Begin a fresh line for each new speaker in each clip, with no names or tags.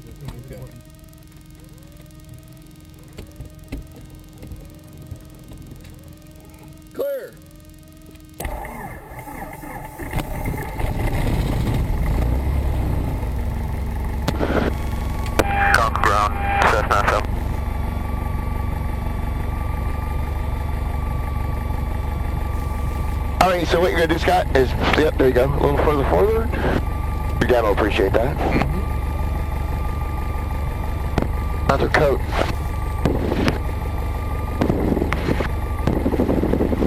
Okay. Clear.
Conquer ground, Cessna 7. Alright, so what you're going to do, Scott, is, yep, there you go, a little further forward. Your dad will appreciate that. Another coat.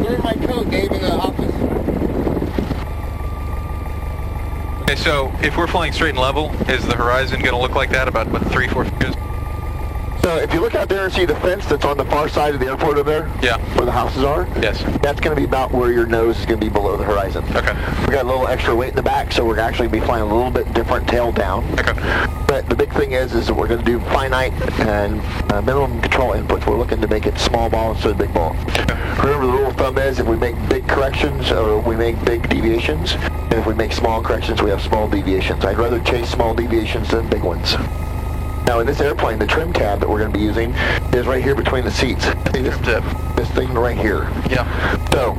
Where's my coat, Dave, in the office?
Okay, so if we're flying straight and level, is the horizon going to look like that, about what, 3-4 figures?
So if you look out there and see the fence that's on the far side of the airport over there,
Yeah.
where the houses are,
Yes.
that's going to be about where your nose is going to be below the horizon.
Okay.
We got a little extra weight in the back, so we're actually going to be flying a little bit different tail down.
Okay.
But the big thing is that we're going to do finite and minimum control inputs. We're looking to make it small ball instead of big ball.
Okay.
Remember, the rule of thumb is if we make big corrections or we make big deviations, and if we make small corrections, we have small deviations. I'd rather chase small deviations than big ones. Now in this airplane, the trim tab that we're going to be using is right here between the seats. See this, this thing right here.
Yeah.
So,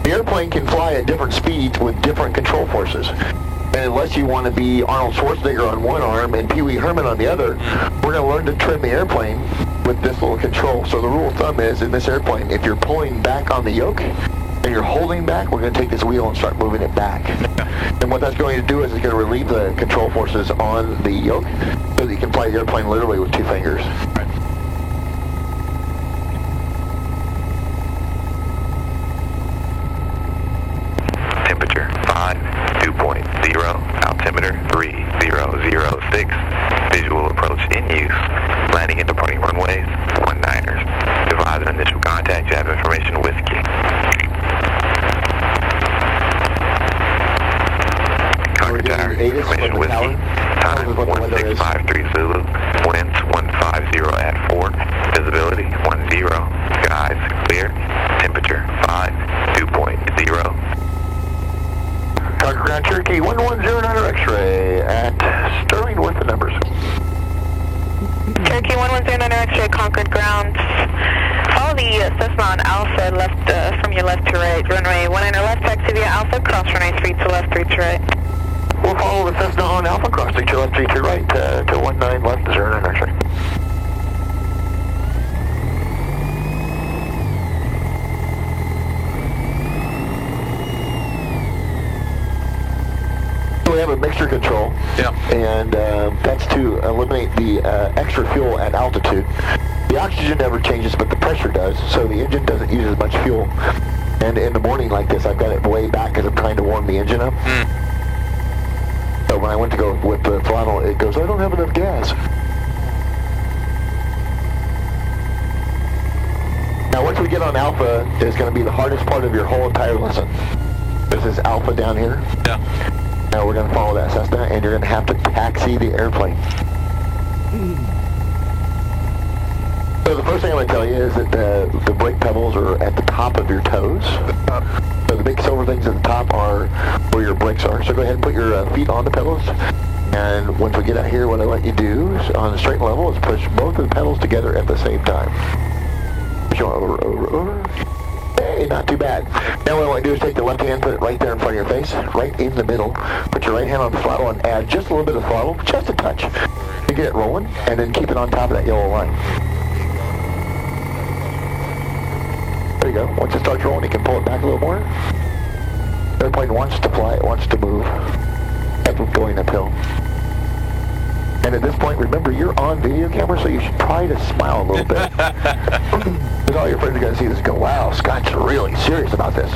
the airplane can fly at different speeds with different control forces. And unless you want to be Arnold Schwarzenegger on one arm and Pee Wee Herman on the other, we're going to learn to trim the airplane with this little control. So the rule of thumb is, in this airplane, if you're pulling back on the yoke and you're holding back, we're going to take this wheel and start moving it back. And what that's going to do is it's going to relieve the control forces on the yoke so that you can fly the airplane literally with two fingers. Temperature 5, dew point 0, altimeter 3006, visual approach in use, landing and departing runways 19ers. Devise an initial contact, you have information whiskey. Conquer Tower, information whiskey, time 1653 Zulu, winds 150 at 4, visibility 10, skies clear, temperature 5, dew point 0. Conquer Ground Cherokee 1109 X-ray at Sterling with the numbers.
Cherokee 1109 X-ray, Concord Ground. Follow the Cessna on Alpha left from your left to right. Runway 19 left, taxi via Alpha, cross runway 3 to left, 3 to right.
We'll follow the Cessna on Alpha, cross 3 to left, 3 to right, to 19 left, 09 X-ray. We have a mixture control,
Yeah.
and that's to eliminate the extra fuel at altitude. The oxygen never changes, but the pressure does, so the engine doesn't use as much fuel. And in the morning like this, I've got it way back because I'm trying to warm the engine up. So when I went to go with the throttle, it goes, I don't have enough gas. Now once we get on Alpha, is going to be the hardest part of your whole entire lesson. This is Alpha down here.
Yeah.
Now we're going to follow that Cessna, and you're going to have to taxi the airplane. So the first thing I'm going to tell you is that the brake pedals are at the top of your toes. So the big silver things at the top are where your brakes are. So go ahead and put your feet on the pedals. And once we get out here, what I let you do is, on the straight level is push both of the pedals together at the same time. Push over. Hey, not too bad. Now what I want to do is take the left hand, put it right there in front of your face, right in the middle. Put your right hand on the throttle and add just a little bit of throttle, just a touch, to get it rolling, and then keep it on top of that yellow line. There you go. Once it starts rolling, you can pull it back a little more. The airplane wants to fly, it wants to move. Keep going uphill. And at this point, remember, you're on video camera, so you should try to smile a little bit. Because all your friends are going to see this and go, wow, Scott's really serious about this.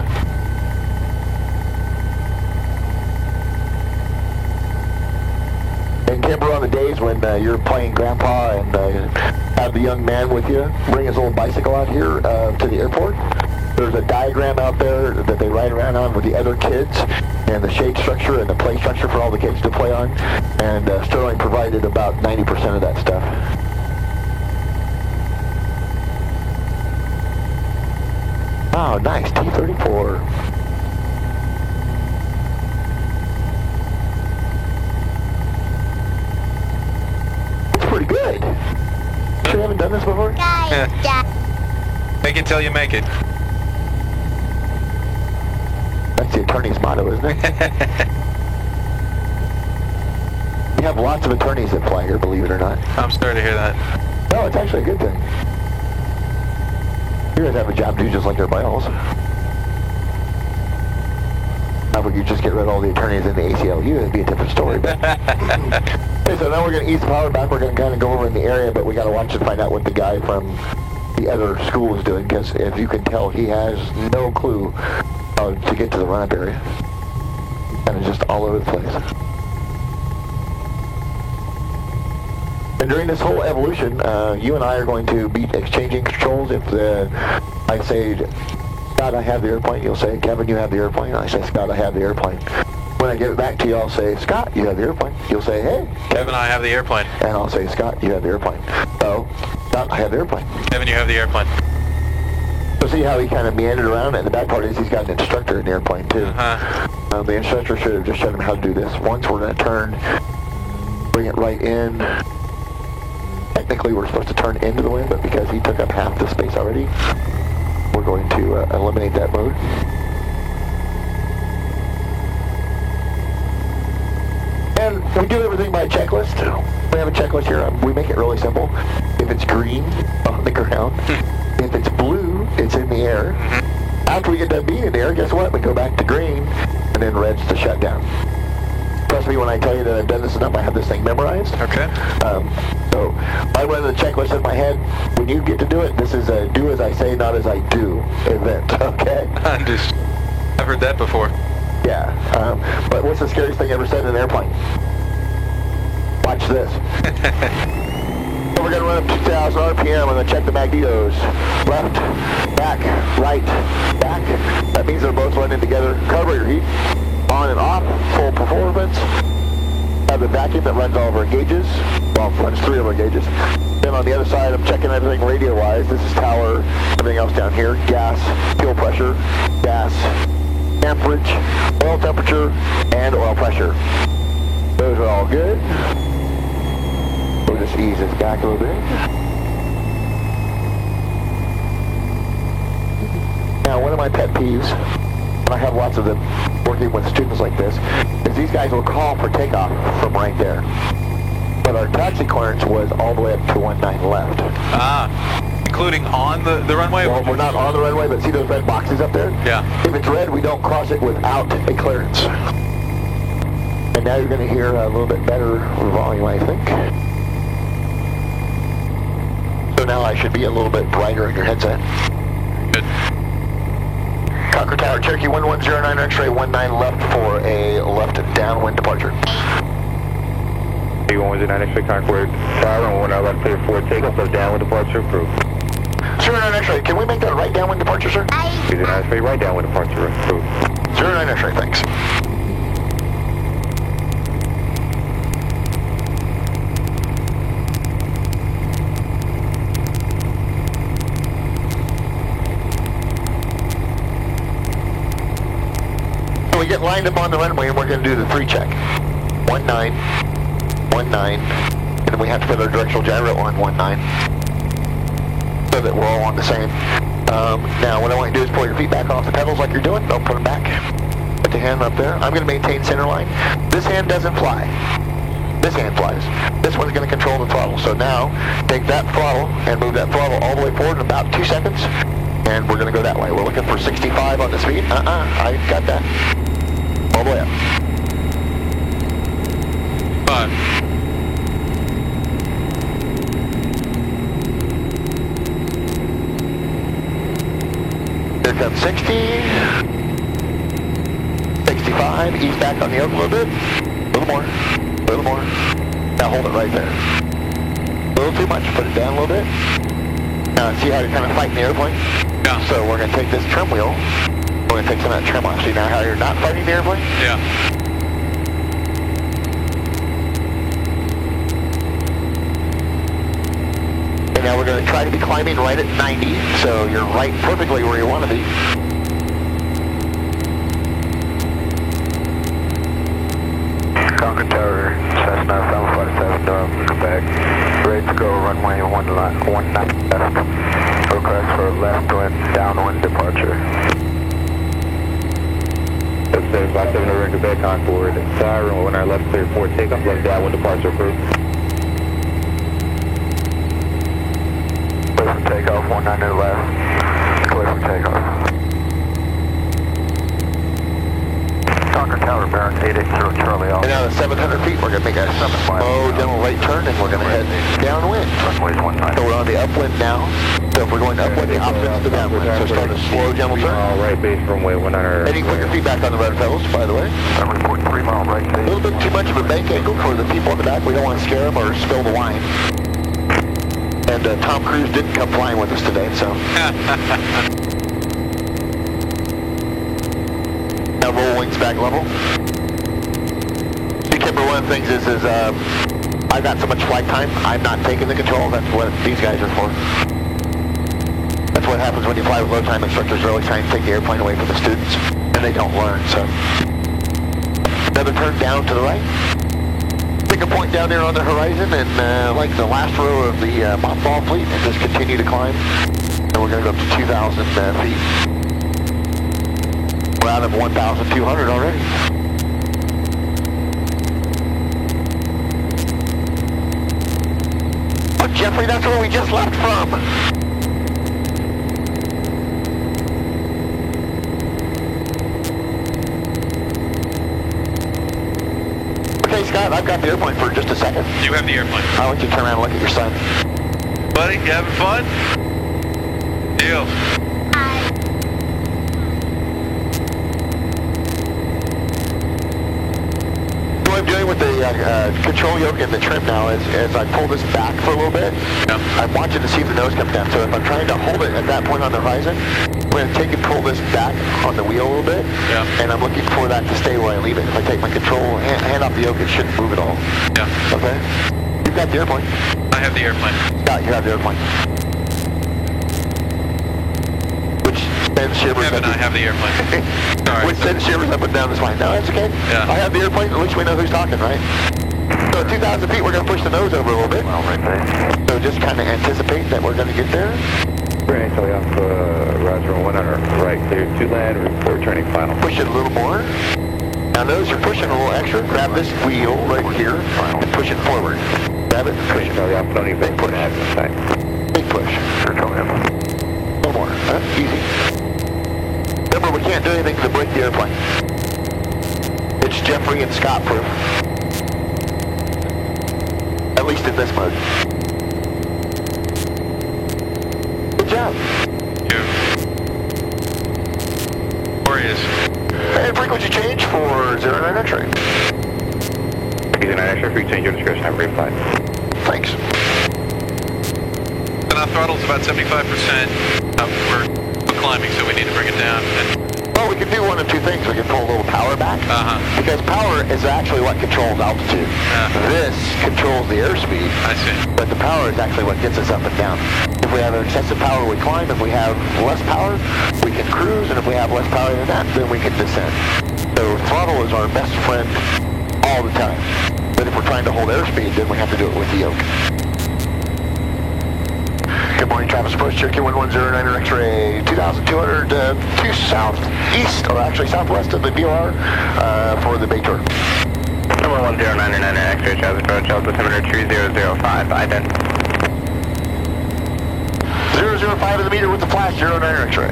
And remember on the days when you're playing grandpa and have the young man with you, bring his little bicycle out here to the airport. There's a diagram out there that they ride around on with the other kids, and the shade structure and the play structure for all the kids to play on. And Sterling provided about 90% of that stuff. Wow, nice, T-34. this before?
Make it till you make it.
That's the attorney's motto, isn't it? We have lots of attorneys that fly here, believe it or not.
I'm sorry to hear that.
No, it's actually a good thing. You guys have a job to do just like everybody else. Now, if we could just get rid of all the attorneys in the ACLU, it'd be a different story. But okay, so now we're going to ease the power back. We're going to kind of go over in the area, but we got to watch and find out what the guy from the other school is doing, because if you can tell, he has no clue how to get to the run-up area. And it's just all over the place. And during this whole evolution, you and I are going to be exchanging controls. If I say, Scott, I have the airplane, you'll say, Kevin, you have the airplane. I say, Scott, I have the airplane. When I get it back to you, I'll say, Scott, you have the airplane. You'll say, hey.
Kevin, I have the airplane.
And I'll say, Scott, you have the airplane. So, Scott, I have the airplane.
Kevin, you have the airplane.
So see how he kind of meandered around? And the bad part is he's got an instructor in the airplane, too.
Uh-huh.
The instructor should have just shown him how to do this. Once we're going to turn, bring it right in. Technically, we're supposed to turn into the wind, but because he took up half the space already, we're going to eliminate that mode. And we do everything by checklist. We have a checklist here. We make it really simple. If it's green, on the ground. If it's blue, it's in the air. After we get done being in the air, guess what? We go back to green, and then red's the shutdown. Trust me when I tell you that I've done this enough, I have this thing memorized.
Okay.
So I run the checklist in my head. When you get to do it, this is a do as I say, not as I do event, okay?
I've heard that before.
Yeah, but what's the scariest thing ever said in an airplane? Watch this. So we're going to run up 2,000 RPM. I'm going to check the magnetos. Left, back, right, back. That means they're both running together. Carburetor heat, on and off, full performance. Have the vacuum that runs all of our gauges. Well, runs 3 of our gauges. Then on the other side, I'm checking everything radio-wise. This is tower, everything else down here. Gas, fuel pressure, gas, amperage, oil temperature, and oil pressure. Those are all good. We'll just ease this back a little bit. Now, one of my pet peeves, and I have lots of them working with students like this, is these guys will call for takeoff from right there. But our taxi clearance was all the way up to 19 left.
Including on the runway?
Well, we're not on the runway, but see those red boxes up there?
Yeah.
If it's red, we don't cross it without a clearance. And now you're going to hear a little bit better volume, I think. So now I should be a little bit brighter in your headset.
Good.
Concord Tower, Cherokee 1109 X-ray 19 left for a left downwind departure.
109 X-ray Concord Tower, 19 left clear for takeoff of downwind departure approved.
09 X-ray, can we make that right downwind departure, sir?
09 X-ray right downwind departure approved.
09 X-ray, thanks. We get lined up on the runway and we're going to do the 3 check. 19, 19, and then we have to put our directional gyro on 19 so that we're all on the same. Now what I want you to do is pull your feet back off the pedals like you're doing. Don't put them back. Put the hand up there. I'm going to maintain center line. This hand doesn't fly. This hand flies. This one's going to control the throttle. So now take that throttle and move that throttle all the way forward in about 2 seconds. And we're going to go that way. We're looking for 65 on the speed. I got that. All the way up.
5.
Here comes 60. 65. Ease back on the yoke a little bit. A little more. A little more. Now hold it right there. A little too much. Put it down a little bit. Now see how you're kind of fighting the airplane?
Yeah.
So we're going to take this trim wheel. We're going to take some of that trim off. See now how you're not fighting the airplane?
Yeah.
And now we're going to try to be climbing right at 90, so you're right perfectly where you want to be.
Concord Tower, Cessna 757 Durham, Quebec. Ready to go, runway 19 left. Request for left wind, downwind departure. 757 over Quebec Concord. Siren, when our left clear 4 takeoff, left downwind departure approved. Clear for takeoff, 19 left. Clear for takeoff. Concord Tower, Baron 880 Charlie Alpha.
And now at 700 feet, we're going to make a slow, gentle right turn, and we're going to head downwind.
Runway's 19.
So we're on the upwind now. So if we're going upwind, the opposite is the downwind. So start a slow, gentle turn.
All right, base runway 19.
Any quicker feedback on the rudder pedals, by the way?
I'm reporting 3 mile right.
A little bit too much of a bank angle for the people in the back. We don't want to scare them or spill the wine. And Tom Cruise didn't come flying with us today, so. Now roll wings back level. Remember, one of the things is I've got so much flight time, I'm not taking the control. That's what these guys are for. That's what happens when you fly with low time instructors. They're always trying to take the airplane away from the students, and they don't learn, so. Another turn down to the right. Pick a point down there on the horizon, and like the last row of the mothball fleet, and just continue to climb. And we're going to go up to 2,000 feet. We're out of 1,200 already. But Jeffrey, that's where we just left from. Okay, Scott, I've got the airplane for just a second.
You have the airplane.
I'll let you turn around and look at your son.
Buddy, you having fun? Deal.
What I'm doing with the control yoke and the trim now is I pull this back for a little bit.
Yeah.
I'm watching to see if the nose comes down. So if I'm trying to hold it at that point on the horizon, I'm going to take and pull this back on the wheel a little bit.
Yeah.
And I'm looking for that to stay where I leave it. If I take my control hand off the yoke, it shouldn't move at all.
Yeah.
Okay? You've got the airplane.
I have the airplane.
Scott, you have the airplane. Which sends shivers
Kevin,
up.
I have the airplane. Sorry.
Which sends shivers up and down the spine. No, that's okay.
Yeah.
I have the airplane, at least we know who's talking, right? So at 2,000 feet, we're going to push the nose over a little bit.
Well, right there.
So just kind of anticipate that we're going to get there.
Right, so off Roger 100. Right, clear to land, report turning final.
Push it a little more. Now notice you're pushing a little extra. Grab this wheel right here and push it forward. Grab it and push it.
Charlie Alpha, don't even
Big push. Big push.
Sure, Charlie Alpha.
A little more. Easy. Remember, we can't do anything to break the airplane. It's Jeffrey and Scott proof. At least in this mode. Good job.
You. Warriors.
And frequency change for 09 X-ray.
Using an extra free change your discretion, have a great flight.
Thanks.
And our throttle's about 75%. We're climbing, so we need to bring it down.
Well, we can do one of two things. We can pull a little power back. Because power is actually what controls altitude. This controls the airspeed.
I see.
But the power is actually what gets us up and down. If we have excessive power, we climb. If we have less power, we can cruise. And if we have less power than that, then we can descend. So throttle is our best friend all the time. But if we're trying to hold airspeed, then we have to do it with the yoke. Good morning, Travis Approach, Cherokee 1109 X-ray 2,200 to southeast, or actually southwest of the BOR for the Bay Tour.
Number 1099 X-ray, Travis Approach, Alpha 3005, ident.
005 of the meter with the flash, 09 X-ray.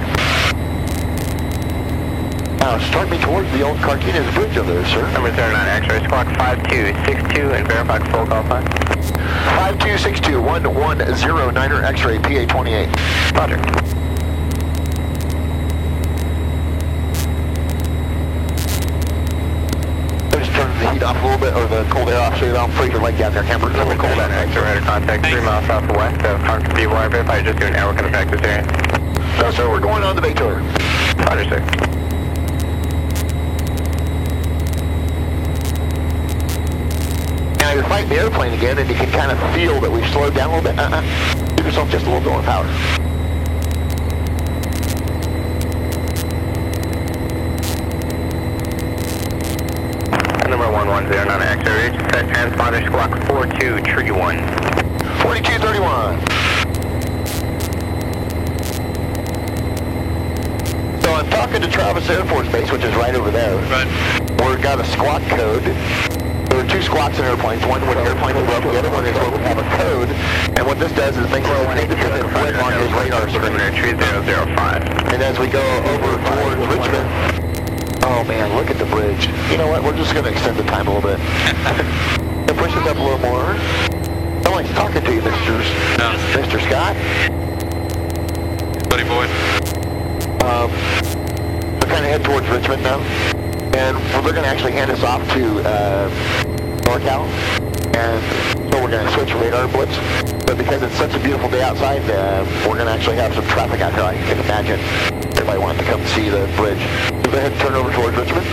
Now, start me towards the old Carquinez Bridge over there, sir.
Number 09 X-ray, squawk 5262 and verify full call sign.
5262 1109 X-ray, PA 28.
Roger.
Just turn the heat off a little bit, or the cold air off, so you don't freeze your leg down there. Camber,
Number
cold down
09
there.
X-ray, radar contact 3 miles southwest of Concord BY, verify just doing airwork in the practice area.
No, sir, we're going on the Bay Tour.
Roger, sir.
Now you're fighting the airplane again, and you can kind of feel that we've slowed down a little bit. Give yourself just a little bit more power.
Number 1109 X-ray, set transponder squawk 42 tree 1.
4231. So I'm talking to Travis Air Force Base, which is right over there.
Right.
We've got a squawk code. There are two squawks in airplanes. One when the airplane is up, the other one is where we have a code. And what this does is makes a significant blip on his radar screen.
3005.
And as we go over towards Richmond, oh man, look at the bridge. You know what? We're just going to extend the time a little bit. And push it up a little more. Someone's talking to you, Mr. Scott.
Buddy boy.
We're kind of head towards Richmond now. And they're going to actually hand us off to NorCal. And so we're going to switch radar blips. But because it's such a beautiful day outside, we're going to actually have some traffic out here. I can imagine everybody wanting to come see the bridge. So go ahead and turn over towards Richmond.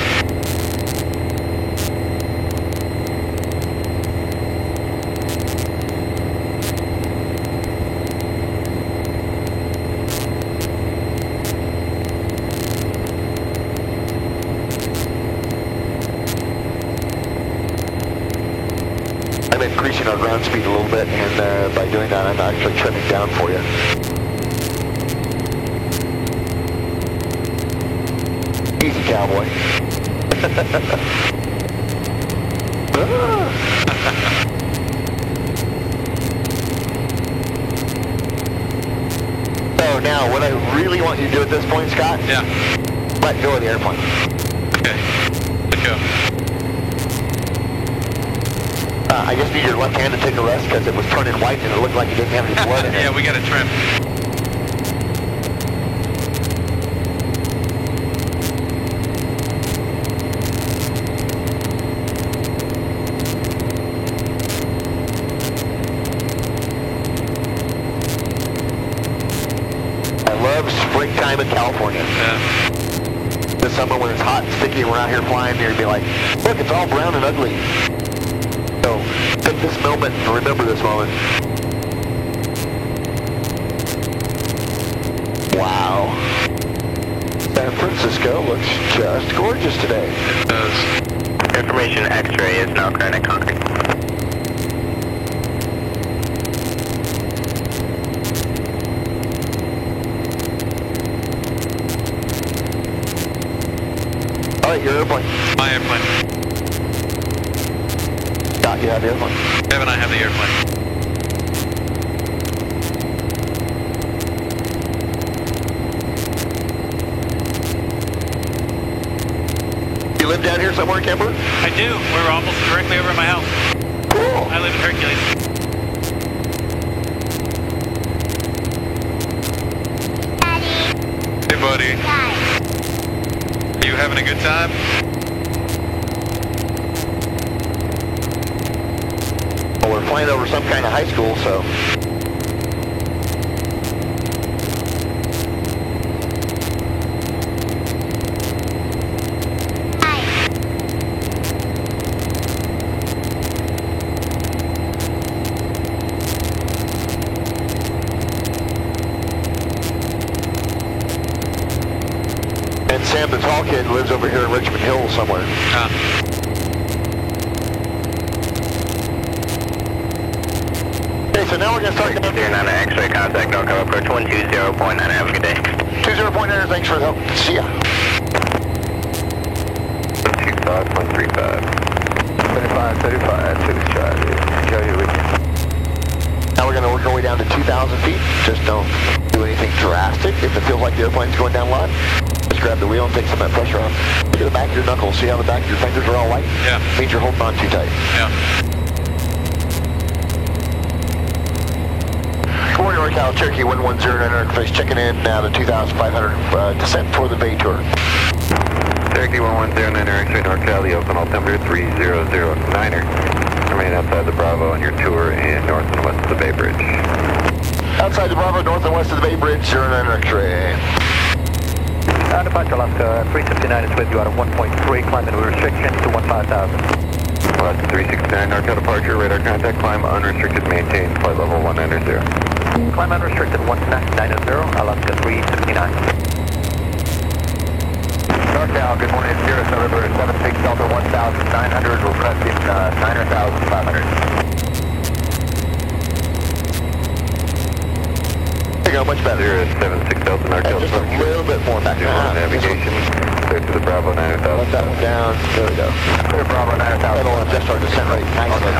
I'm increasing our ground speed a little bit, and by doing that, I'm actually trimming down for you. Easy, cowboy. So now, what I really want you to do at this point, Scott,
Yeah.
let go of the airplane.
Okay. Let go.
I just need your left hand to take a rest because it was turning white and it looked like it didn't have any blood in it.
Yeah, we got to trim.
I love springtime in California.
Yeah.
This summer when it's hot and sticky and we're out here flying, you'd be like, look, it's all brown and ugly. So take this moment and remember this moment. Wow. San Francisco looks just gorgeous today.
It does.
Information X-ray is now granite concrete.
All right, your airplane.
My airplane.
Scott, you have the airplane.
Kev and I have the airplane.
You live down here somewhere, Kemper?
I do. We're almost directly over my house.
Cool.
I live in Hercules.
Hey, buddy. You having a good time?
Well, we're flying over some kind of high school, so. And Sam the tall kid lives over here in Richmond Hill somewhere. Okay, so now we're going to start going.
09 X-ray contact, NorCal approach 120.9. Have a good day.
20.9, thanks for the help. See ya.
25.35. 35, 2 Charlie. Charlie with you.
Now we're going to work our way down to 2,000 feet. Just don't do anything drastic. If it feels like the airplane's going down a lot, just grab the wheel and take some of that pressure off. Look at the back of your knuckles. See how the back of your fingers are all white?
Yeah.
Means you're holding on too tight.
Yeah.
Good morning, NorCal. Cherokee 110 interface checking in now to 2,500 descent for the Bay Tour.
Cherokee 110 X-ray NorCal, the open altimeter 3009er. Remain outside the Bravo on your tour and north and west of the Bay Bridge.
Outside the Bravo, north and west of the Bay Bridge, 09 X-ray.
Departure Alaska 369 is with you out of 1.3, climb into restriction to 15,000.
Alaska 369, NorCal departure, radar contact, climb unrestricted, maintain, flight level 190.
Climb unrestricted 1990, Alaska 369.
NorCal, good morning, it's Sierra River 76 Delta 1,900, requesting 9,500.
There you go, much better.
076 Delta NorCal.
Just a little bit more back.
Navigation. Clear to the Bravo 9000.
Let that one down. There we go.
Clear Bravo 9000.
That'll adjust our descent rate nicely.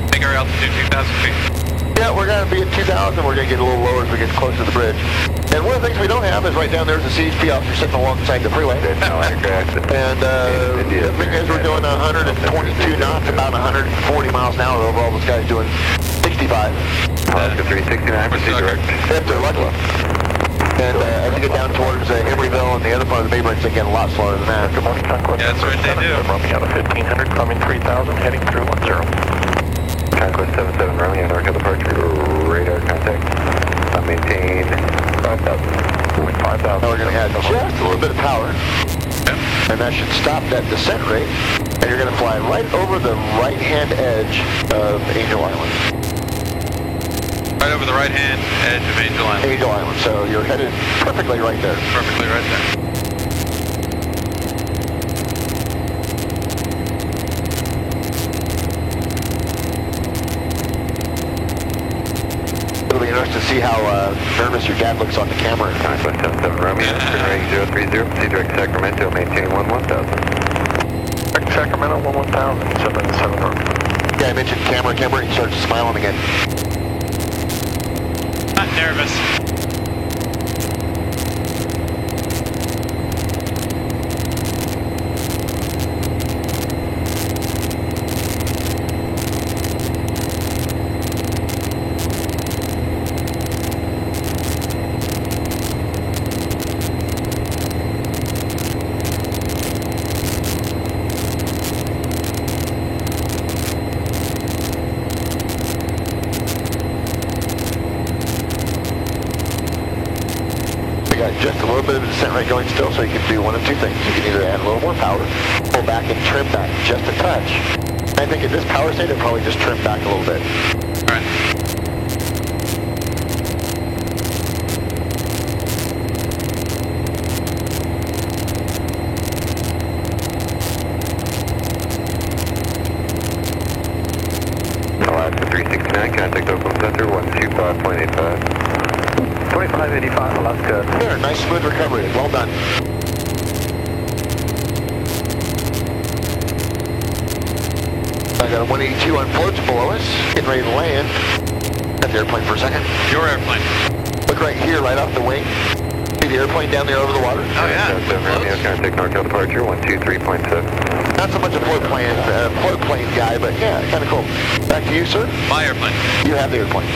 Take our altitude 2,000 feet.
Yeah, we're going to be at 2,000. We're going to get a little lower as we get closer to the bridge. And one of the things we don't have is right down there's a CHP officer sitting alongside the freeway.
No aircraft.
And the thing is we're doing 122 knots, about 140 miles an hour overall. This guy's doing 65.
Alaska 369, proceed direct.
If they're lucky. And as you get down towards Emeryville and the other part of the Bay Bridge, they get a lot slower than that.
Good morning, Conquest.
Yeah, that's right, they do.
Romeo out of 1500, climbing 3000, heading through 10.
Conquest 77 Romeo, NorCal departure, radar contact. Maintain 5,000. 5,000.
Now we're going to add just a little bit of power. And that should stop that descent rate. And you're going to fly right over the right-hand edge of Angel Island.
Right over the right-hand edge of Angel Island.
Angel Island. So you're headed perfectly right there.
Perfectly right there.
It'll be interesting to see how nervous your dad looks on the camera.
Conquest 77 Romeo, turn right 030, proceed direct Sacramento, maintain 11,000.
Direct Sacramento, 11,000, 77 Romeo.
Yeah, I mentioned camera, and he starts smiling again.
Not nervous.
Got just a little bit of descent rate going still, so you can do one of two things. You can either add a little more power, pull back and trim back just a touch. I think at this power state, it'll probably just trim back a little bit.
All right.
Alaska 369, contact Oakland Center, 125.85.
2585, Alaska.
There, nice smooth recovery. Well done. I got a 182 on floats below us, getting ready to land. Got the airplane for a second.
Your airplane.
Look right here, right off the wing. See the airplane down there over the water?
Oh, yeah.
77 Romeo, contact NorCal departure, 123.7.
Not so much a float plane guy, but yeah, kind of cool. Back to you, sir.
My airplane.
You have the airplane.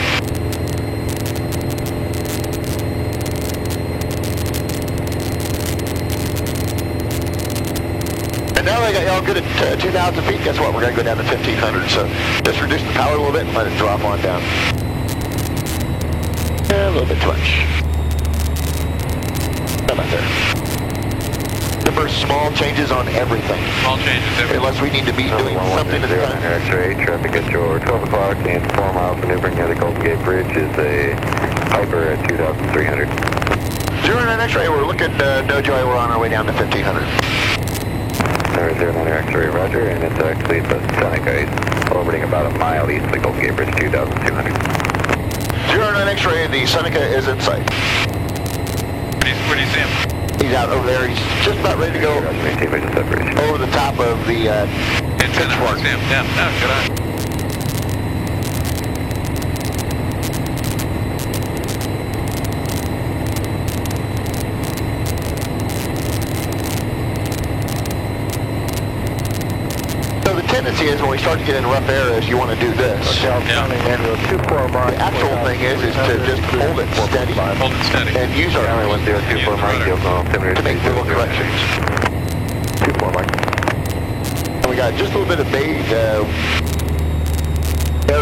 And now they got y'all good at 2,000 feet. Guess what? We're going to go down to 1,500. So just reduce the power a little bit and let it drop on down. Yeah, a little bit too much. How about there? Remember, small changes on everything.
Small changes every.
Unless we need to be doing something at the time.
X-ray, traffic at your 12 o'clock and 4 miles maneuvering near the Golden Gate Bridge is a Piper at 2,300.
09 X-ray, we're looking Dojo, we're on our way down to 1,500.
09 X-ray, roger, and it's actually the Seneca. He's orbiting about a mile east of the Golden Gate Bridge, 2,200.
09 X-ray, the Seneca is in sight.
Where do you see him?
He's out over there. He's just about ready to go
Maintain visual separation.
over the top of the
Antenna.
pitchfork.
See him. Yeah. No, good eye.
So the tendency is when we start to get in rough areas, you want to do this.
Yeah.
The actual thing is to just hold it steady
Hold it steady.
and use our
Runway 1024 Mike, Yokohama, altimeter
to make little
300.
corrections.
24 Mike.
And we got just a little bit of beige air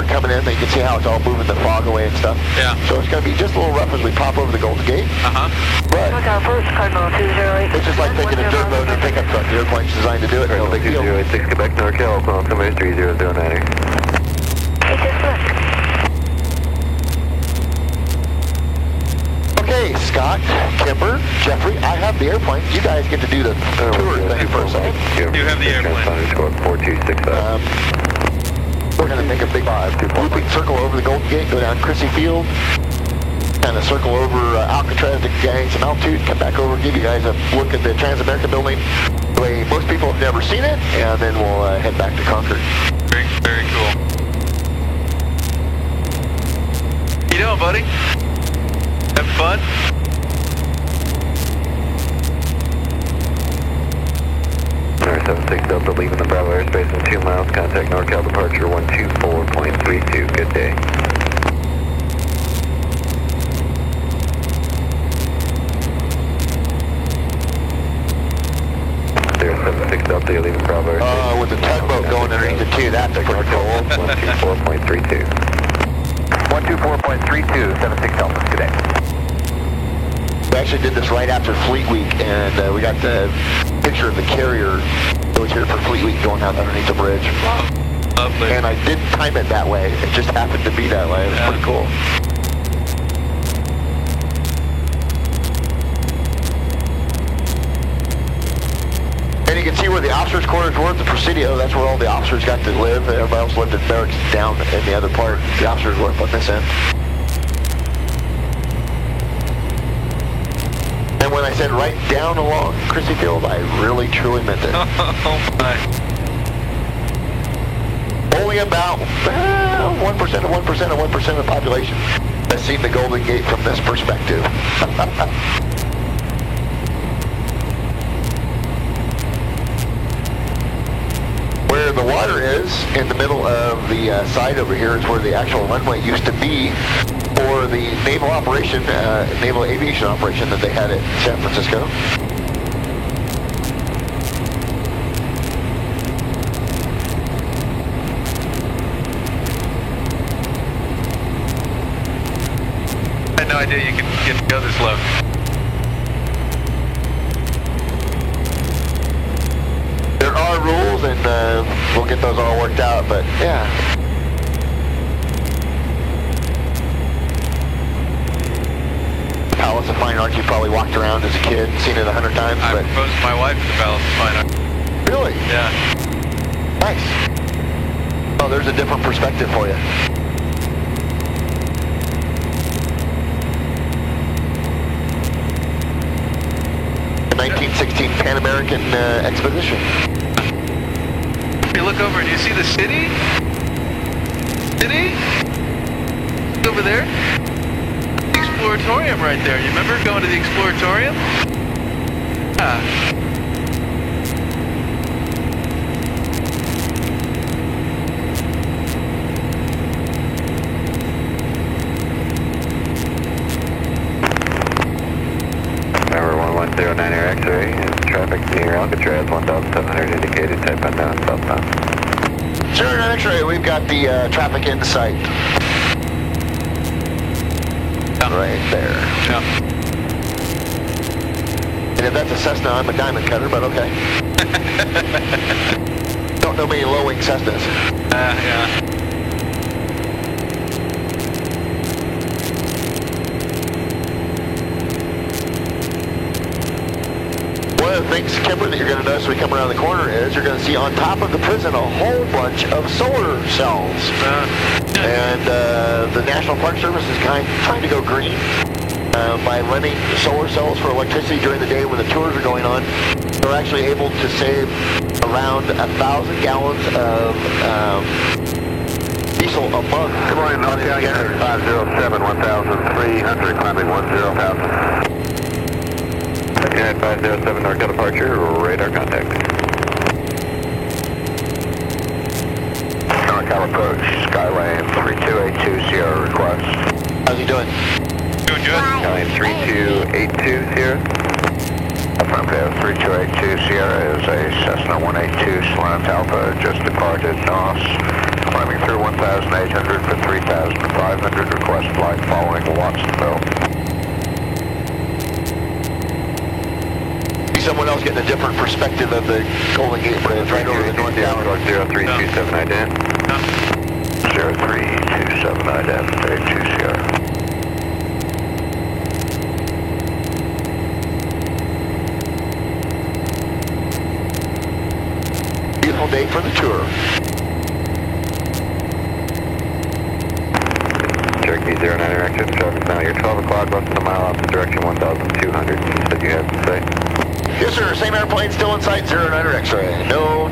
coming in. You can see how it's all moving the fog away and stuff.
Yeah.
So it's going to be just a little rough as we pop over the Golden Gate.
Uh-huh.
But
First, Cardinal 208.
it's just like taking a dirt road and a pickup truck. The airplane's designed to do it. No big deal.
2086 Quebec, NorCal, Oakland altimeter 3009er.
Hey, just look.
Okay, Scott, Kimber, Jeffrey, I have the airplane. You guys get to do the tour thing for a second.
You have the airplane.
Transponder squad 4265.
We're going to make a big looping circle over the Golden Gate, go down Chrissy Field, kind of circle over Alcatraz to gain some altitude, come back over, give you guys a look at the Transamerica building the way most people have never seen it, and then we'll head back to Concord.
Very, very cool. You doing, buddy? Having fun?
North 76 Delta leaving the Bravo airspace in 2 miles. Contact NorCal departure 124.32. Good day. There's 76 Delta, you're leaving Bravo airspace.
With the tugboat going underneath it too, that's pretty cool.
124.32.
124.32, 76 Delta, good day.
We actually did this right after Fleet Week, and we got the picture of the carrier that was here for Fleet Week going out underneath the bridge.
Wow. Lovely.
And I didn't time it that way. It just happened to be that way. It was pretty cool. And you can see where the officers' quarters were at the Presidio. That's where all the officers got to live. Everybody else lived in barracks down in the other part. The officers were up on this end. And when I said right down along Chrissy Field, I really truly meant it.
Oh my.
Only about 1% of 1% of 1% of the population has seen the Golden Gate from this perspective. Where the water is, in the middle of the side over here, is where the actual runway used to be for the naval operation, naval aviation operation that they had at San Francisco.
I had no idea you could get to go this low.
There are rules, and we'll get those all worked out, but yeah. Palace of Fine Arts, you probably walked around as a kid, seen it 100 times,
I
but...
proposed to my wife at the Palace of Fine Arts.
Really?
Yeah.
Nice. Oh, there's a different perspective for you. The 1916 Pan American Expedition.
You look over and you see the city? City? Over there? The Exploratorium right there. You remember going to the Exploratorium? Yeah.
Number 1109 Air X-ray, traffic near Alcatraz, 1,700 indicated, type unknown, southbound.
Sure, X-ray, we've got the traffic in sight. Right there.
Yeah.
And if that's a Cessna, I'm a diamond cutter, but okay. Don't know many low-wing Cessnas.
Yeah.
One of the things, Kimber, that you're going to notice when we come around the corner is you're going to see on top of the prison a whole bunch of solar cells. And the National Park Service is trying to go green by running solar cells for electricity during the day when the tours are going on. They're actually able to save around 1,000 gallons of diesel a month.
Good morning, North County 507, 1,300, climbing 10,000. United 507, NorCal departure, radar contact. NorCal approach, Skylane 3282, Sierra request.
How's he doing?
Doing good.
Skylane 3282, Sierra.
Affirmative, 3282 Sierra is a Cessna 182 Slant Alpha, just departed NOS, climbing through 1,800 for 3,500, request flight following Watsonville.
Someone else getting a different perspective of the Golden Gate Bridge right over the North Tower.
0327 ident.
0327 ident, 82 Sierra.
Beautiful day for the tour.
Yankee 09 exit. Traffic now, you're 12 o'clock, less than a mile off the direction 1,200. Said you had to say.
Yes, sir. Same airplane still in sight. 09er X-ray. No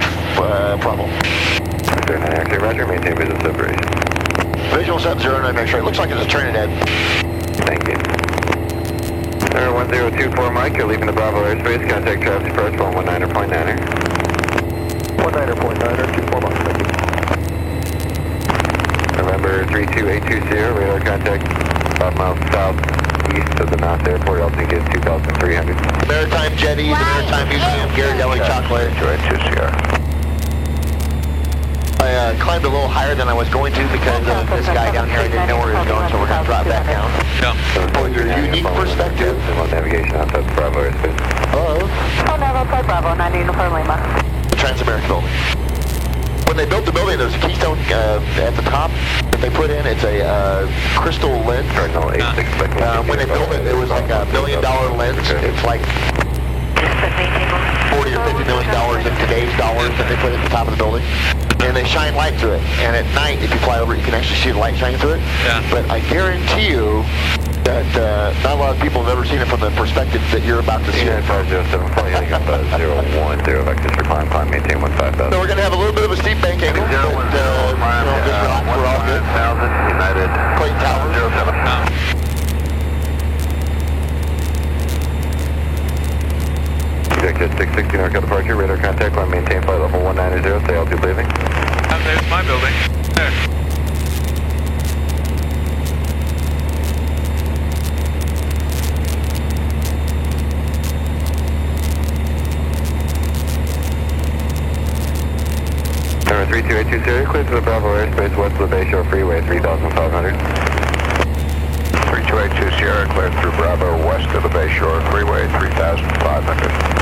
problem.
09 X-ray, roger. Maintain visual separation.
Visual sub 09 X-ray. Looks like it's a Trinidad.
Thank you. 1024 Mike, you're leaving the Bravo airspace. Contact traffic approach 119.9er.
119.9er, 24 Mike. Thank you.
November 32820, radar contact 5 miles southeast of the Mouse Airport, altitude is 2,300.
Maritime Jetty, the Maritime Museum, Ghirardelli Chocolate. I climbed a little higher than I was going to because this guy down here, I didn't know where he was going, so we're going to drop back down.
Yeah.
For your unique perspective.
On navigation outside the Bravo airspace.
Hello?
Oh, no, outside Bravo, 90 Uniform Lima.
The Transamerica building. When they built the building, there's a keystone at the top that they put in. It's a crystal lens.
Cardinal 86.
When they built it, it was like $1 million lens. It's like $40 or $50 million in today's dollars that they put at the top of the building. And they shine light through it. And at night, if you fly over it, you can actually see the light shining through it.
Yeah.
But I guarantee you that not a lot of people have ever seen it from the perspective that you're about to see it.
507, flying heading up 010, vectors for climb, maintain 15,000.
So we're going to have a little bit of a steep bank angle, but just relax, we're all good.
United.
Clayton Tower. 07.
Objective 660 NorCal departure, radar contact, climb, maintain flight level 190, stay altitude leaving.
There's my building. There.
Number 32820, clear to the Bravo airspace west of the Bayshore Freeway, 3,500.
3282 Sierra, clear through Bravo west of the Bayshore Freeway, 3,500.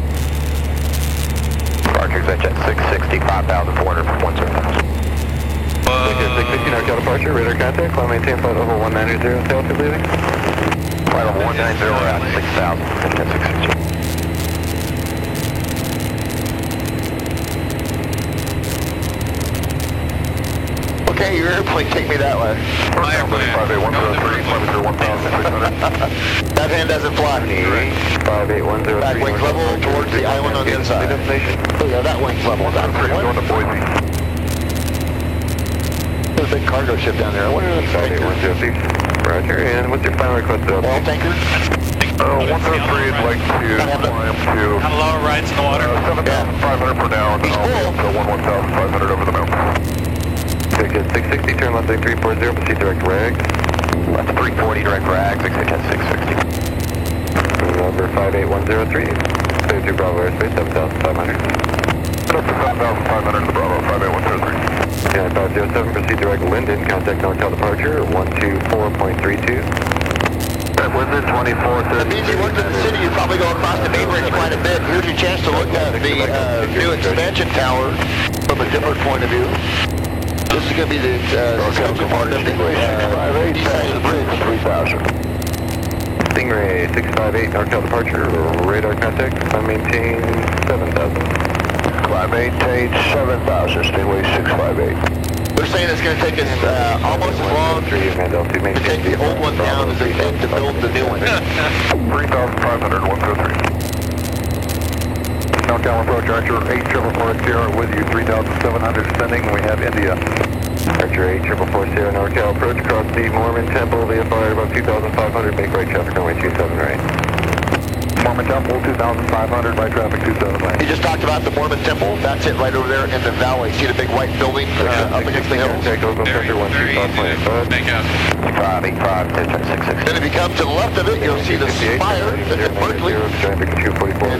Departure exit 660, 5,400 from 170.
660 NorCal departure, radar contact, climb, maintain flight level 190, stay altitude leaving.
Flight level 190, we're at 6,000, maintain 660.
Okay, your airplane, take me that way.
My airplane.
58103, flight through 1,600.
That hand doesn't fly.
58103.
Back wings level towards the island on the other side. Oh yeah, that wing's level. That's
Going to Boise.
There's a big cargo ship down there. I wonder if it's
58103. Roger, and what's your final request?
oil tanker.
103 would like to climb to
Got a lower rides in the water.
7,500 per now, and then I'll go to 1,500 over the mountain.
Ticket 660, turn left lane 340, proceed direct rag.
Left 340, direct rag, 660.
Number 58103, clear through Bravo airspace, 7,500.
Up to 7,500 to the Bravo, 58103.
Yeah, 507, proceed direct Linden, contact NorCal departure, 124.32.
Linden 2430.
That means you looked at the city, you probably go across the Bay Bridge quite a bit. Here's your chance to look at the new expansion tower from a different point of view. This is going to be the expansion part of the east side of the bridge.
3,000.
Stingray 658, NorCal departure, radar contact, climb, maintain 7,000.
Climb, maintain 7,000, Stingray 658.
They're saying it's going to take us almost as long to take the old one down as it takes to build the new one.
3,500, 103. NorCal approach, Archer 8444 Sierra with you, 3,700 descending, we have India.
Archer 8444 Sierra NorCal approach, cross the Mormon Temple, VFR about 2,500, make right traffic runway 27 right.
Mormon Temple, 2,500 by traffic 27 right.
He just talked about the Mormon Temple. That's it right over there in the valley. See the big white building up against the hills?
Take those on
Very,
pressure
very easy to
125.5.
make out.
585, 660.
Then if you come to the left of it, you'll see the spire that's at Berkeley. And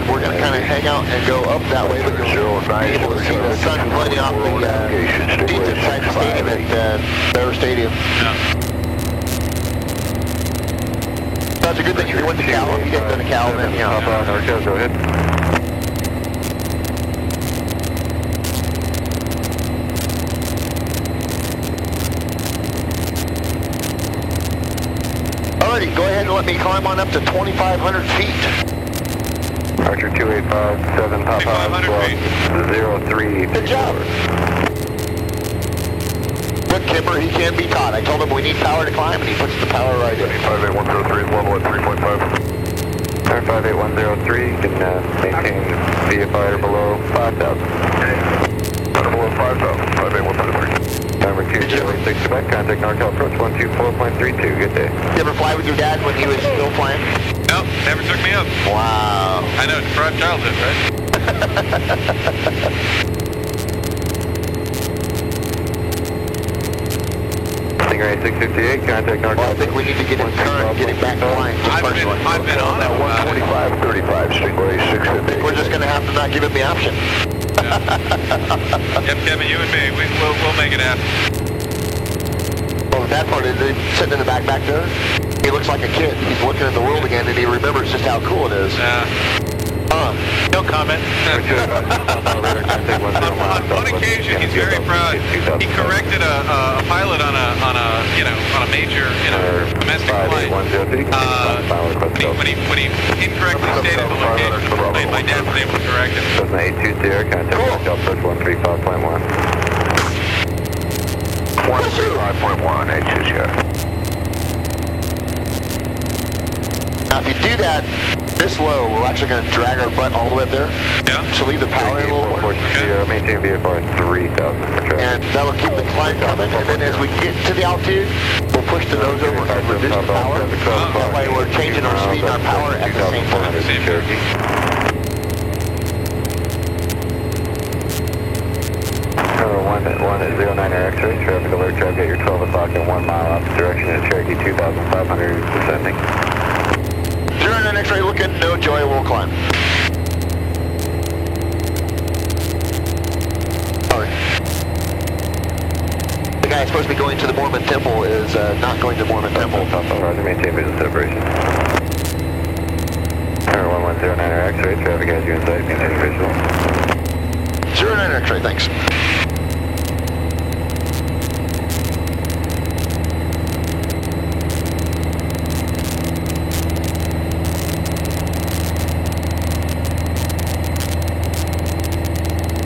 we're going to kind of hang out and go up that way, but you'll be able to see the sun plenty off the seats inside the stadium at Bear Stadium.
Yeah.
That's a good thing if you went to Cal. If you didn't go to Cal, then, you know.
Hop on, NorCal, go ahead.
Alrighty, go ahead and let me climb on up to 2,500 feet.
Archer 2857, Papa,
2,500 feet.
03.
Good job. What Kimber, he can be taught. I told him we need power to climb, and he puts the power right in.
58103 is level at 3.5.
58103, you can maintain VFI below 5,000.
Below 5,000, 58103.
Number 2, Charlie 6 Quebec, contact NorCal approach 124.32, good day.
You ever fly with your dad when he was still flying?
No, never took me up.
Wow.
I know, deprived childhood, right?
Stingray 658, contact NorCal.
Well, I think we need to get him current, get him back flying.
I've been on it.
125.35, Stingray 658.
We're just going to have to not give him the option.
Yep, Kevin, you and me, we'll make it happen.
Well, that part is sitting in the back there. He looks like a kid. He's looking at the world again, and he remembers just how cool it is.
No comment. On one occasion, he's very proud. He corrected a pilot on a major, domestic flight. When he incorrectly stated the location, my dad was able to correct it.
Cessna 820, contact NorCal approach 135.1.
135.1, 820.
Now, if you do that this low, we're actually going to drag our butt all the way up there.
Yeah.
So leave the power in a little more.
Maintain VFR 3,000 for traffic.
And that'll keep the climb coming. And then as we get to the altitude, we'll push the nose over and reduce the power. That way we're changing our speed and our power at the same time.
Same
Cherokee. One at 09 X-ray, traffic alert, traffic at your 12 o'clock and 1 mile opposite direction at Cherokee 2,500 descending.
09 X-ray looking, no joy, we'll climb. Sorry. The guy supposed to be going to the Mormon Temple is not going to Mormon Temple.
Roger, maintain visual separation. 1109 X-ray, traffic has you in sight, maintain visual.
09 X-ray, thanks.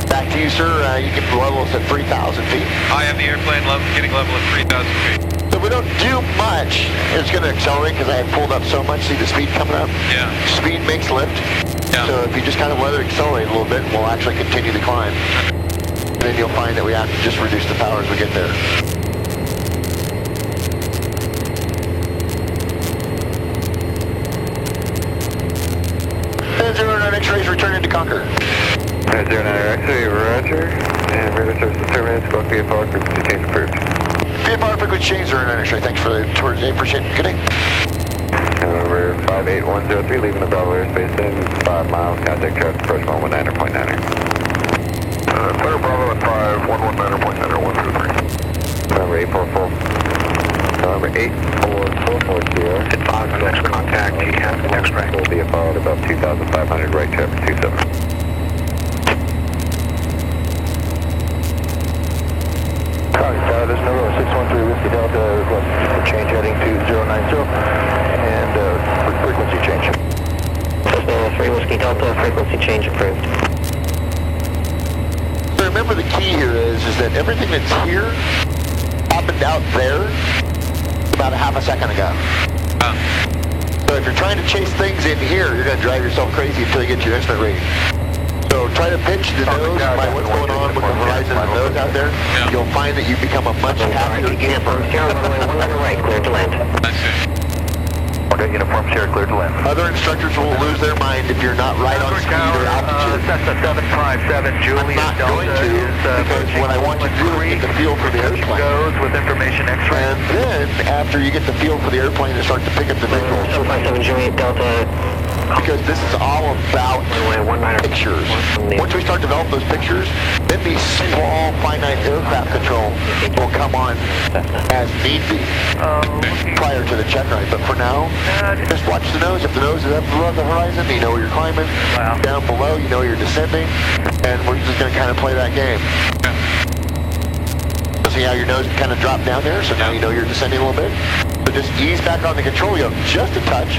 Back to you, sir. You can level us at 3,000 feet.
I have the airplane getting level at 3,000 feet.
So we don't do much. It's going to accelerate because I have pulled up so much. See the speed coming up?
Yeah.
Speed makes lift.
Yeah.
So if you just kind of let it accelerate a little bit, we'll actually continue to climb. And then you'll find that we have to just reduce the power as we get there. And 09 X-rays returning to Conquer.
09 X-ray, roger. And radar service terminated, squawk VFR, frequency change approved.
VFR frequency change 09 X-ray. Thanks for the tour today. Appreciate it. Good day.
Number 58103, leaving the Bravo airspace in 5 miles, contact traffic approach 119.9er.
Clear Bravo at 5, 119.9er, 123.
Number 844. Number 84440.
Advise the next contact, he has the next rank.
Will be followed about 2,500, right traffic 27.
This is Nova 613 Whiskey Delta, request change heading to 090 and frequency change.
Cessna 3 Whiskey Delta, frequency change approved.
So remember the key here is that everything that's here happened out there about a half a second ago. So if you're trying to chase things in here, you're going to drive yourself crazy until you get to your instrument rating. So try to pitch the nose by what's going on with the horizon and the nose out there.
Yeah.
You'll find that you become a much happier camper.
Sierra runway 1 right, clear to land.
I see.
Okay, uniform Sierra clear to land.
Other instructors will lose their mind if you're not right on speed or altitude.
Cessna 757, Juliet
I'm not going to, because what I want you to do is get the feel for the airplane.
Goes with information X-ray.
And then, after you get the feel for the airplane and start to pick up the visuals,
757 Juliet Delta.
because this is all about pictures. Once we start developing those pictures, then the small finite aircraft control will come on as need be prior to the check ride. But for now, just watch the nose. If the nose is up above the horizon, you know where you're climbing. Down below, you know you're descending. And we're just going to kind of play that game. See how your nose kind of dropped down there? So now you know you're descending a little bit. So just ease back on the control yoke just a touch.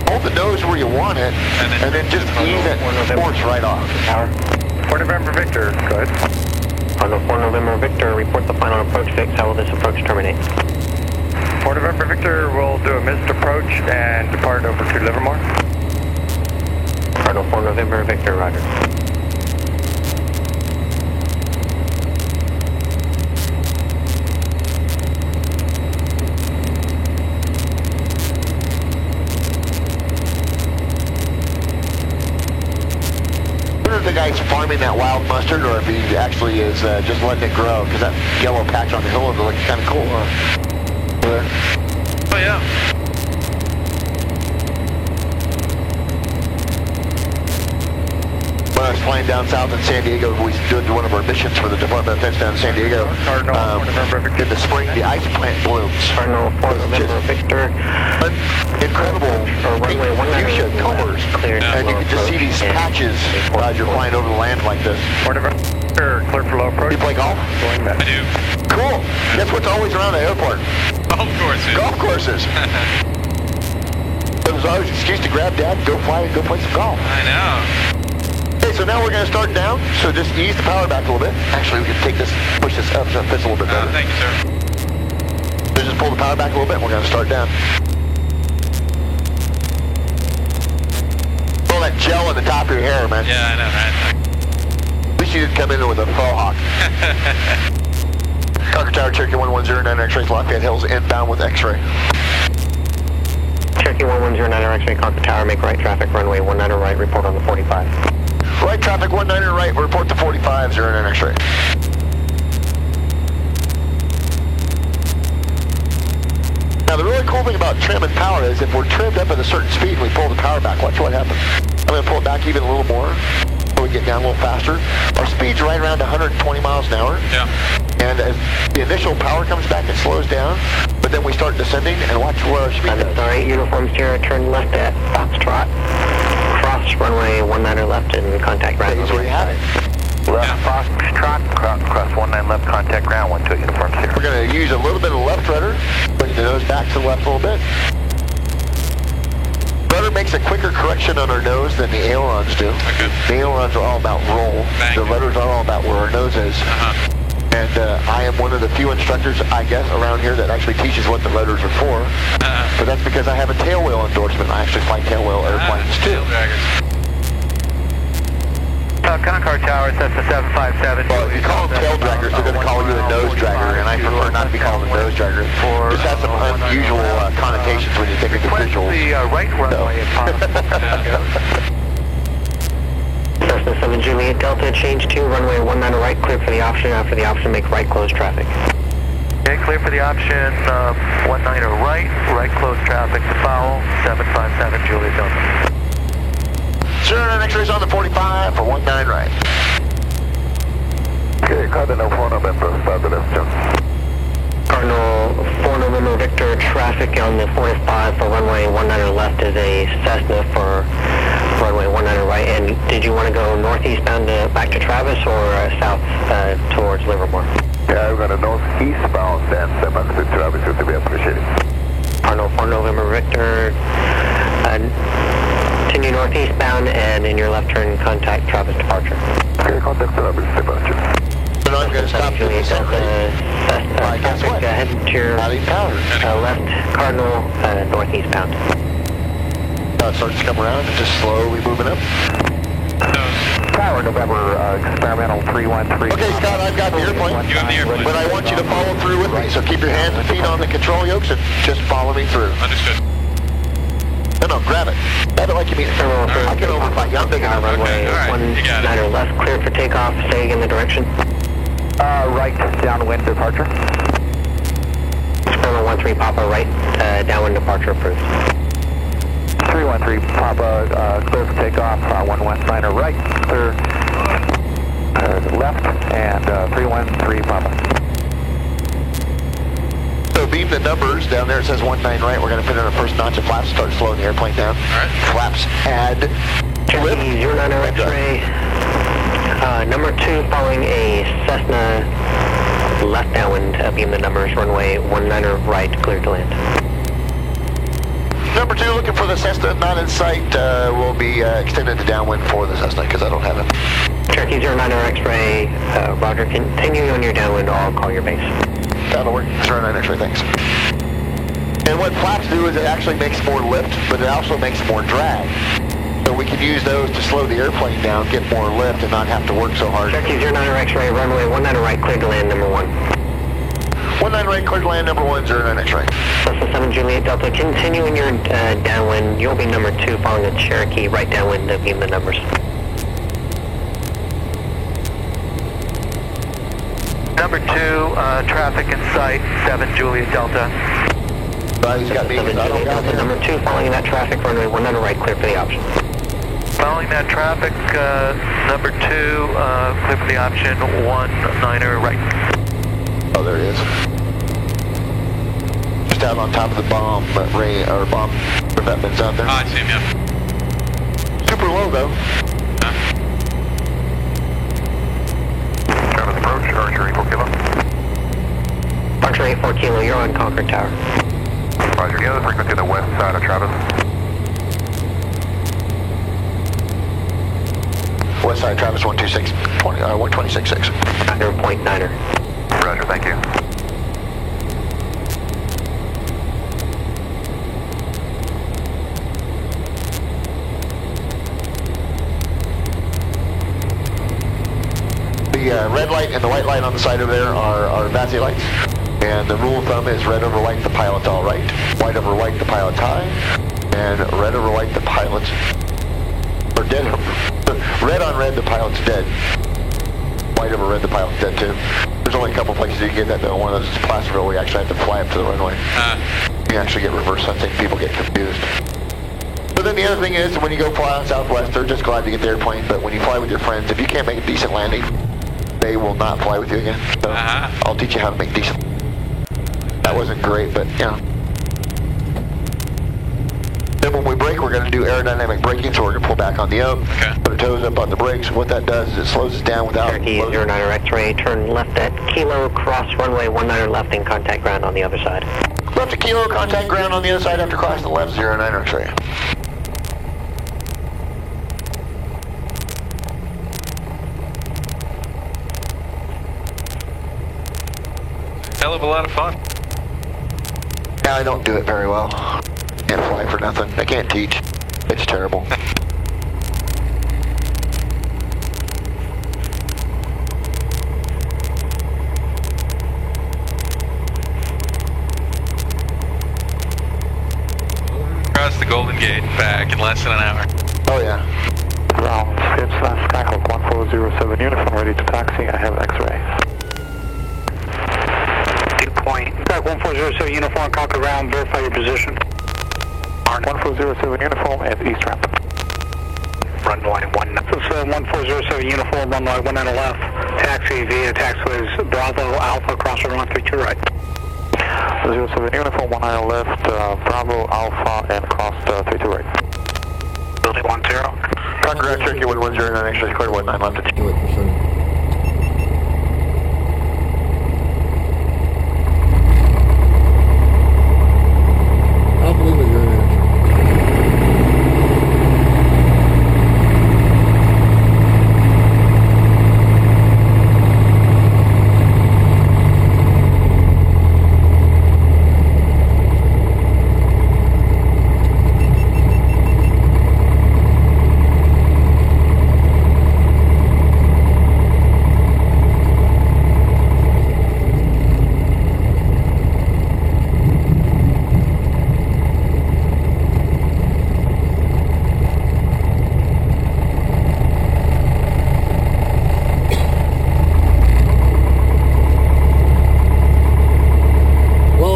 Hold the nose where you want it, and then just ease that force right off.
For November Victor, go ahead.
Cardinal 4 November Victor, report the final approach fix. How will this approach terminate?
4 November Victor will do a missed approach and depart over to Livermore.
Cardinal 4 November Victor, roger.
If the guy's farming that wild mustard or if he actually is just letting it grow, because that yellow patch on the hill looks kind of cool, huh?
Oh, yeah.
When I was flying down south in San Diego, we did one of our missions for the Department of Defense down in San Diego. In the spring, the ice plant blooms.
Cardinal 4 November Victor.
Incredible fuchsia colors. And you can just see these patches as you're flying over the land like this.
4 November Victor, clear for low approach.
You play golf?
I do.
Cool. Guess what's always around the airport?
Golf courses.
Golf courses. There's always an excuse to grab Dad, go fly, and go play some golf.
I know.
Okay, so now we're going to start down, so just ease the power back a little bit. Actually, we can take this, push this up so it fits a little bit better.
Thank you, sir.
So just pull the power back a little bit, and we're going to start down. All that gel on the top of your hair, man.
Yeah, I know, right?
At least you didn't come in with a faux hawk. Concord Tower, Cherokee 1109 X-rays, Lafayette Hills, inbound with X-ray.
Cherokee 1109 X-ray, Concord Tower, make right traffic, runway 19 right, report on the 45.
Right traffic 19 right, report to 45, 09 X-ray. Now the really cool thing about trim and power is if we're trimmed up at a certain speed and we pull the power back, watch what happens. I'm going to pull it back even a little more so we get down a little faster. Our speed's right around 120 miles an hour.
Yeah.
And as the initial power comes back, it slows down, but then we start descending and watch where our speed goes.
Alright, Uniform Sierra, turn left at Foxtrot. Cross runway 19 left and contact ground.
That's where you have it.
Left Foxtrot, cross 19 left, contact ground, 12 Uniform Sierra.
We're going to use a little bit of left rudder, bring the nose back to the left a little bit. Rudder makes a quicker correction on our nose than the ailerons do.
Okay.
The ailerons are all about roll. The rudders are all about where our nose is. And I am one of the few instructors, I guess, around here that actually teaches what the rudders are for. But that's because I have a tail wheel endorsement. I actually fly tail wheel airplanes too.
Concord Tower, Cessna 757.
Well, if you call them tail draggers, they're going to call you a nose dragger, and I prefer not to be called a nose dragger. Just has some unusual connotations when you think of the visuals.
The right runway if possible.
Cessna 7 Juliet Delta, change to runway 19 right, clear for the option. After the option, make right close traffic.
Okay, clear for the option, 19 right, right close traffic to foul, 757 Juliet Delta.
Sure, X-rays on the 45 for 19 right.
Okay, Cardinal 4 November, start the left jump.
Cardinal 4 November Victor, traffic on the 45 for runway 19 left is a Cessna for runway 19 right. And did you want to go northeastbound back to Travis or south towards Livermore?
Yeah, we're going to northeastbound and send back to Travis, would be appreciated.
Cardinal 4 November Victor, continue northeastbound and in your left turn contact Travis departure.
Okay, contact Travis departure.
So now I'm going to stop doing the center. Guess what?
Head to your
Adding power.
left Cardinal northeastbound.
It starts to come around and just slowly moving up.
Tower November, experimental 313.
Okay, Scott, I've got the airplane.
You have the airplane.
But I want you to follow through with me. So keep your hands and feet on the control yokes and just follow me through.
Understood.
No, grab it. Grab it like you mean it. I'll get over my young big enough.
Runway
all right, you got it.
19 left, clear for takeoff. Say again the direction.
Right, downwind departure.
Squirrel 13 Papa, right, downwind departure approved.
313 Papa, clear for takeoff, 119er right, clear left, and 313 Papa.
So beam the numbers down there. It says 19 right. We're going to put in our first notch of flaps, start slowing the airplane down.
All right.
Flaps add.
Cherokee 09 X-ray, number 2 following a Cessna left downwind, beam the numbers, runway 19 right, clear to land.
Number 2, looking for the Cessna, not in sight. Will be extended to downwind for the Cessna because I don't have it.
Cherokee 09 X-ray, Roger, continue on your downwind, I'll call your base.
That'll work. 09 X-ray, thanks. And what flaps do is it actually makes more lift, but it also makes more drag. So we can use those to slow the airplane down, get more lift, and not have to work so hard.
Cherokee 09 X-ray, runway 19 right, clear to land number 1.
19 right, clear to land number 1, 09 X-ray.
Cessna 7 Juliet Delta, continue in your downwind, you'll be number 2 following the Cherokee, right downwind to beam the numbers.
Number 2, traffic in sight, 7 Juliet Delta.
Right, he's got me.
7 Juliet Delta, number 2 following that traffic, runway 19 right, clear for the option.
Following that traffic, number 2, clear for the option, 19 right.
Oh, there he is. Just out on top of the bomb bomb revetments out there.
Oh, I see him, yeah.
Super low, though.
Travis approach, Archer 84 Kilo.
Archer 84 Kilo, you're on Concord Tower.
Roger, get the frequency on the west side of Travis.
West side, Travis 126.6.
0.9er.
Roger, thank you.
The red light and the white light on the side over there are VASI lights. And the rule of thumb is red over white, the pilot's all right. White over white, the pilot's high. And red over white, the pilot's... or dead. Red on red, the pilot's dead. White over red, the pilot's dead too. There's only a couple places you can get that though. One of those is Placerville, where you actually have to fly up to the runway. You actually get reverse sensing, people get confused. But then the other thing is, when you go fly on Southwest, they're just glad to get the airplane, but when you fly with your friends, if you can't make a decent landing, they will not fly with you again. So I'll teach you how to make decent. That wasn't great, but yeah. Then when we brake, we're going to do aerodynamic braking, so we're going to pull back on the yoke, put our toes up on the brakes, and what that does is it slows us down without...
Cherokee 09 X-ray, turn left at Kilo, cross runway 19 left and contact ground on the other side.
Left at Kilo, contact ground on the other side after crossing the left 09 X-ray.
Hell of a lot of fun.
Yeah, I don't do it very well. Can't fly for nothing. I can't teach. It's terrible.
Across the Golden Gate, back in less than an hour.
Oh yeah.
Ground, it's Skyhawk 1407 uniform, ready to taxi. I have X-ray.
Point. Skyhawk 1407 uniform, Concord ground, verify your position.
1407 uniform at East Ramp.
Runway 19. This is 1407 uniform, runway 19 left. Taxi via taxiways Bravo Alpha, cross runway 132 right.
07 uniform, 19 left, Bravo Alpha, and cross 32 right.
Building 10.
Concord ground, Cherokee 110, actually clear 19 left at
I'll believe it, you're in there.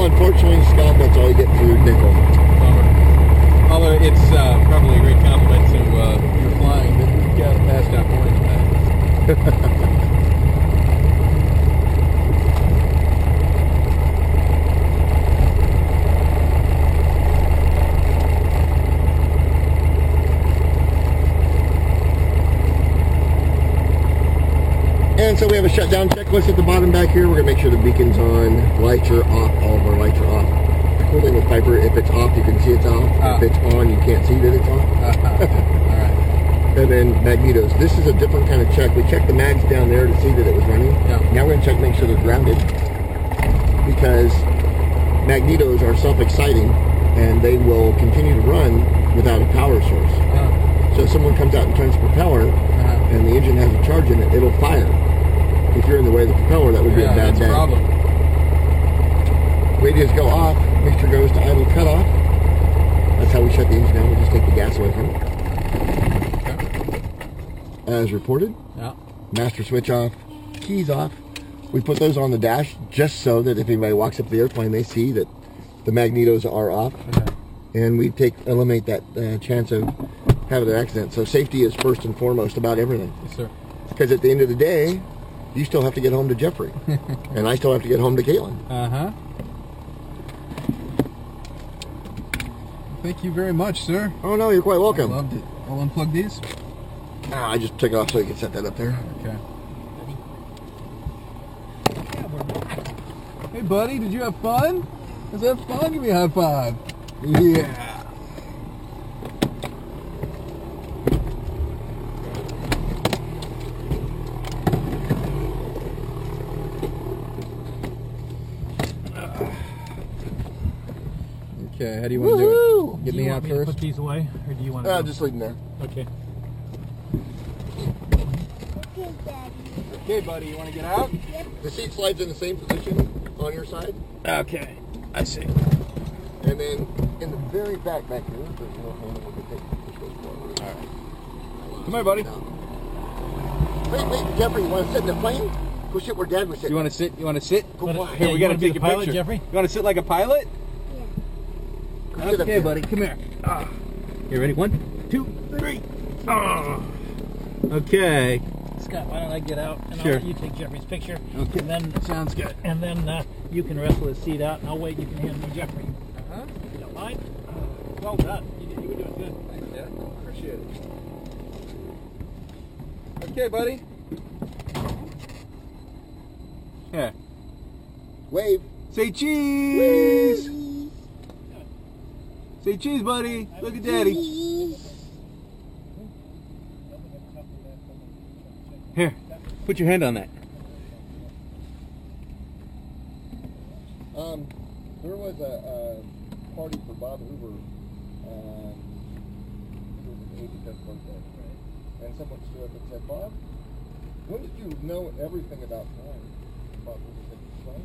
Unfortunately, Scott, that's all you get for your nickel.
Although it's probably a great compliment to your flying that you've got a passed out points back.
And so we have a shutdown checklist at the bottom back here. We're going to make sure the beacon's on, lights are off, all of our lights are off. The cool thing with Piper, if it's off, you can see it's off. If it's on, you can't see that it's on.
All right.
and then magnetos. This is a different kind of check. We checked the mags down there to see that it was running.
Yeah.
Now we're going to check, make sure they're grounded, because magnetos are self-exciting and they will continue to run without a power source. So if someone comes out and turns the propeller and the engine has a charge in it, it'll fire. If you're in the way of the propeller, that would be a bad day.
Problem.
Radios go off, mixture goes to idle cutoff. That's how we shut the engine down. We just take the gas away from it. As reported.
Yeah.
Master switch off, keys off. We put those on the dash just so that if anybody walks up the airplane, they see that the magnetos are off. And we eliminate that chance of having an accident. So safety is first and foremost about everything.
Yes, sir.
Because at the end of the day, you still have to get home to Jeffrey. And I still have to get home to Caitlin.
Thank you very much, sir.
Oh, no, you're quite welcome.
I loved it. I'll unplug these.
I just took it off so you can set that up there.
Okay. Hey, buddy, did you have fun? Was that fun? Give me a high five. Yeah. Okay, how do you want to do it? Get me out first?
Put these away, or do you want to?
Just leave them there.
Okay.
Okay, buddy, you want to get out?
Yep. The seat slides in the same position on your side.
Okay, I see.
And then in the very back here, there's no phone that we can take. All right.
Come here, buddy.
Wait, Jeffrey, you want to sit in the plane? Go sit where Dad was sitting.
You want to sit? You want to sit?
Here,
we got to take a
pilot,
picture.
Jeffrey?
You want to sit like a pilot?
Yeah.
Okay, buddy, come here. You ready? 1, 2, 3. Okay.
Scott, why don't I get out and
Sure.
I'll let you take Jeffrey's picture.
Okay.
And then
Sounds good.
And then you can wrestle his seat out, and I'll wait. You can hand me Jeffrey. You don't mind? Well done. You were doing good.
Thanks, Dad. Appreciate it. Okay, buddy. Yeah.
Wave.
Say cheese. Whee! Say cheese, buddy. Look at Daddy. Here, put your hand on that.
There was a party for Bob Hoover. It was his 85th birthday. And someone stood up and said, Bob, when did you know everything about flying? Bob Hoover said, Frank,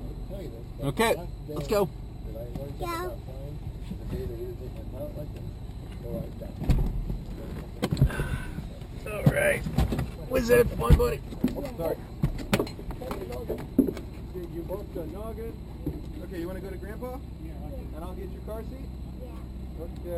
I'll tell you this.
Okay, let's go.
Did I learn something about flying? The day that he was taking a pilot like this? No, I got it.
All right. Was that fun, buddy?
Oh, sorry. You both done noggin.
Okay, you want to go to Grandpa? Yeah. And I'll get your car seat? Yeah. Okay.